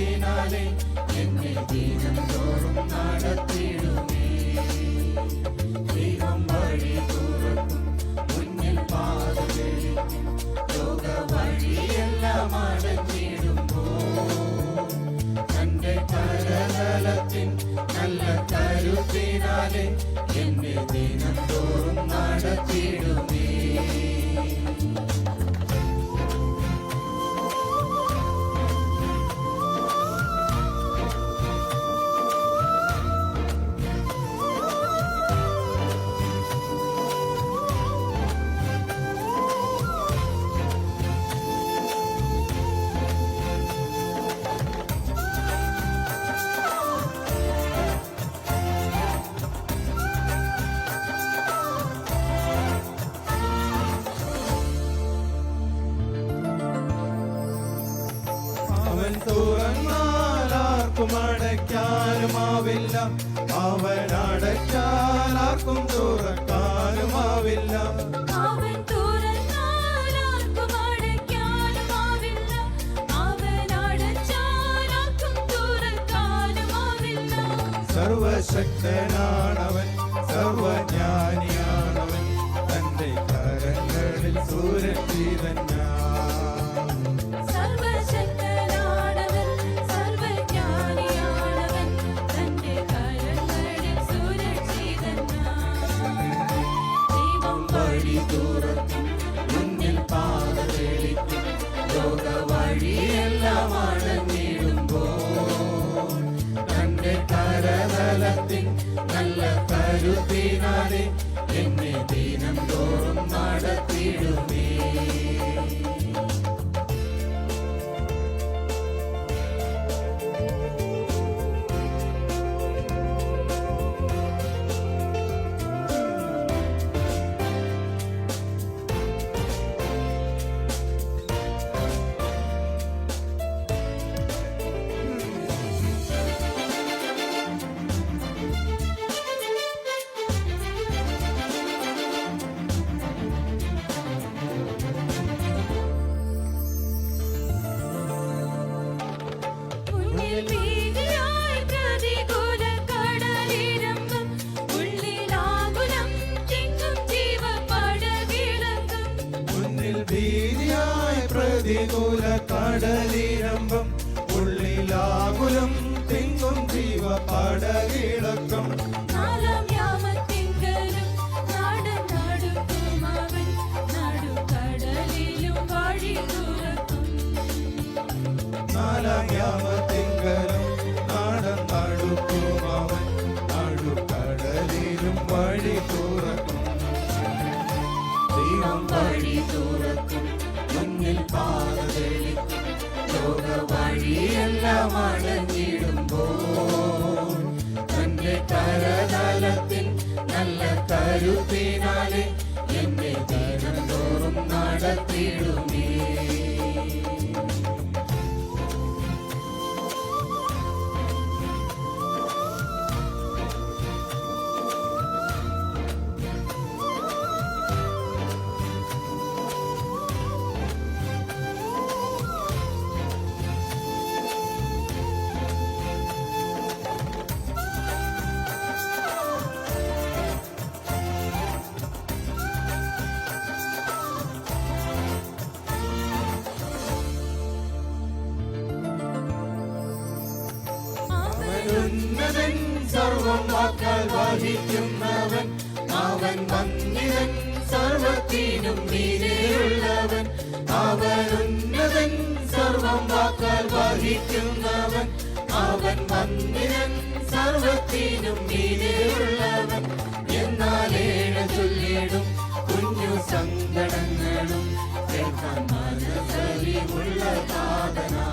കരുത്തിനാലെ എന്നെ ദിനം തോറും നടത്തിയിടുമേ. ദൈവം വഴി തുറക്കും, മുന്നിൽ പാത തെളിക്കും, ലോക വഴിയെല്ലാം അടഞ്ഞിടുമ്പോൾ തന്റെ കരതലത്തിൻ നല്ല കരുത്തിനാലെ എന്നെ ദിനം തോറും നടത്തിയിടുമേ. അവൻ തുറന്നാലാർക്കും അടയ്ക്കാനുമാവില്ല, അവൻ അടയ്ക്കാലാർക്കും തുറക്കാനുമാവില്ല. അവൻ തുറന്നാലാർക്കും അടയ്ക്കാനുമാവില്ല, അവൻ അടച്ചാലാർക്കും തുറക്കാനുമാവില്ല. സർവശക്തനാണവൻ, സർവജ്ഞാനിയാണവൻ, തന്റെ കരങ്ങളിൽ സുരക്ഷിതൻ ഞാൻ. തുറക്കും, മുന്നിൽ പാത തെളിക്കും, ലോക വഴിയെല്ലാം അടഞ്ഞിടുമ്പോൾ തന്റെ കരതലത്തിൻ നല്ല കരുത്തിനാലെ എന്നെ ദിനം തോറും നടത്തിയിടുമേ. പ്രതികൂല കടലിരമ്പം, ഉള്ളിലാകുലം തിങ്ങും ജീവ പടകിളക്കം. നാലാം യാമത്തിങ്കലും നാടുനടുക്കും അവൻ, നടുക്കടലിലും വഴി തുറക്കും. നാലാം യാമത്തിങ്കലും നാടുനടുക്കും അവൻ, നടുക്കടലിലും വഴി തുറക്കും. ദൈവം വഴി തുറക്കും, മുന്നിൽ പാത തെളിക്കും, ലോക വഴിയെല്ലാം അടഞ്ഞിടുമ്പോൾ തന്റെ കരതലത്തിൻ നല്ല കരുത്തിനാലെ എന്നെ ദിനം തോറും നടത്തിയിടുമേ. ഉന്നതൻ സർവം വാക്കാൽ വഹിക്കുന്നവൻ, അവൻ വന്ദിതൻ സർവത്തിനും മീതെയുള്ളവൻ. അവൻ ഉന്നതൻ സർവം വാക്കാൽ വഹിക്കുന്നവൻ, അവൻ വന്ദിതൻ സർവത്തിനും മീതെയുള്ളവൻ. എന്നാൽ ഏഴ് ചൊല്ലിടും കുഞ്ഞു സങ്കടങ്ങളും കേൾക്കാൻ മനസ്സറിവുള്ള താതനാ.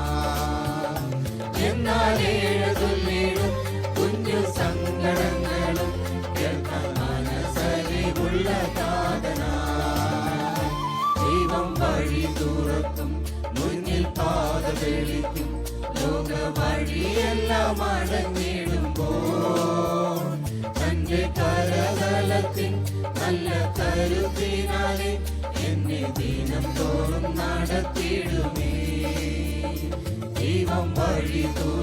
എന്നാൽ ഏഴ് ചൊല്ലിടും കുഞ്ഞു സങ്കടങ്ങളും കേൾക്കാൻ മനസ്സറിവുള്ള താതനാ. ദൈവം വഴി തുറക്കും, മുന്നിൽ പാത തെളിക്കും, ലോക വഴിയെല്ലാം അടഞ്ഞിടുമ്പോൾ തന്റെ കരതലത്തിൻ നല്ല കരുത്തിനാലെ എന്നെ ദിനം തോറും നടത്തിയിടുമേ. ദൈവം വഴി തുറക്കും.